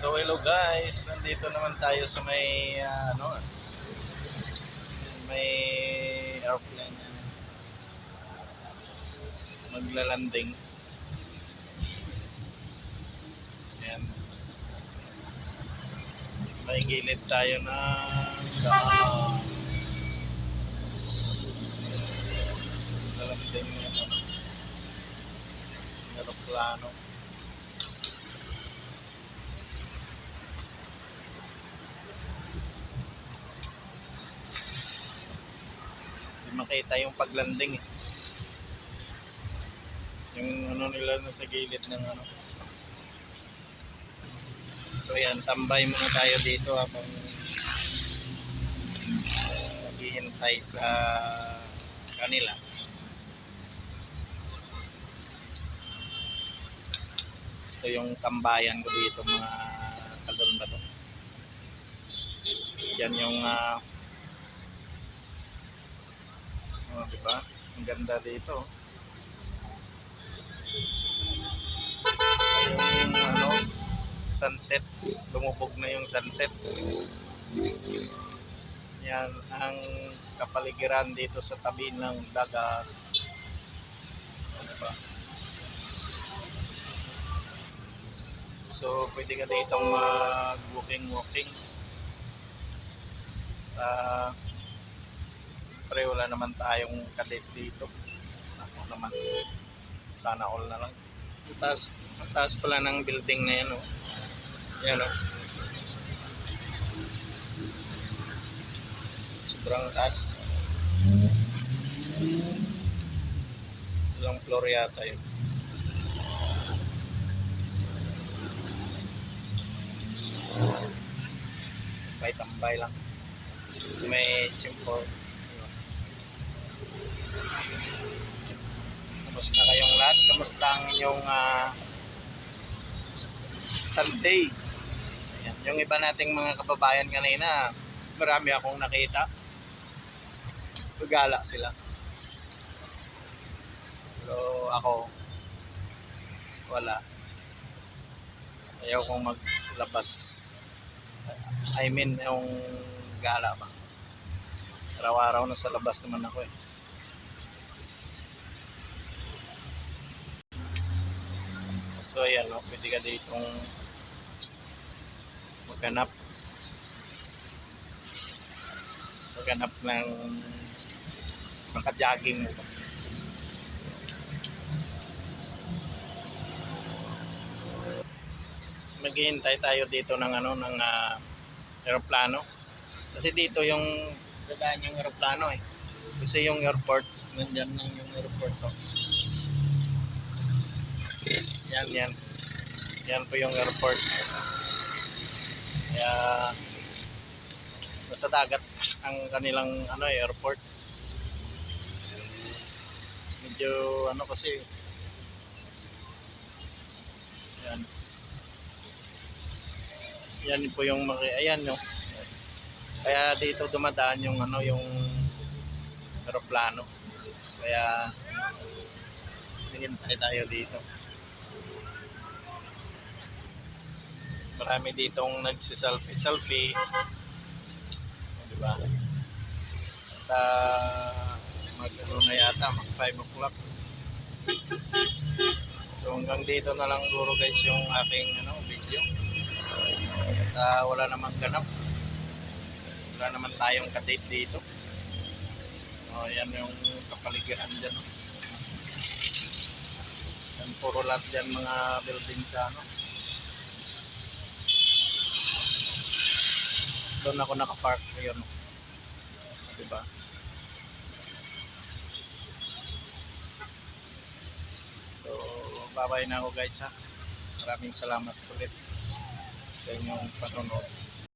So hello guys, nandito naman tayo sa may may airplane na maglalanding. Ayan. So, may gilid tayo na lalanding ng aeroplano. Makita yung paglanding yung nila na sa gilid ng so yan, tambay muna tayo dito habang naghihintay sa kanila. Ito yung tambayan ko dito mga kadol ba to. Yan yung diba? Ang ganda dito. Yung sunset. Lumubog na yung sunset. Yan ang kapaligiran dito sa tabi ng dagat. Diba? So, pwede ka dito mag-walking. Pero wala naman tayong kadate dito. Ako naman, sana all na lang. Ang taas pala ng building na yan, oh. Yan, oh. Sobrang taas. Ilang floor yata yun. Tambay lang. May chimpo. Kamusta kayong lahat? Kamusta ang inyong Sunday? Ayan. Yung iba nating mga kababayan kanina, marami akong nakita. Gala sila. Pero ako, wala. Ayaw kong maglabas. I mean, yung gala ba? Araw-araw na sa labas naman ako eh. So ayan, no? Pwede ka ditong maghanap ng maka-jogging mo. Maghihintay tayo dito ng ng aeroplano. Kasi dito yung dadaan yung aeroplano eh. Kasi yung airport, nandiyan lang yung airport to. Yan po yung airport. Kaya nasa dagat ang kanilang airport. Medyo kasi yan po yung ayan no. Kaya dito dumadaan yung yung aeroplano. Kaya hintay tayo dito. Marami ditong nagsi-selfie. Diba? At na yata, mag 5 o'clock. So hanggang dito na lang siguro guys yung aking video. At wala namang ganap. Wala naman tayong kadate dito. Yan yung kapaligiran dyan. Yan puro lahat dyan mga building sa doon ako nakapark. Ayun. Diba? So, bye-bye na ako guys ha. Maraming salamat ulit sa inyong panonood.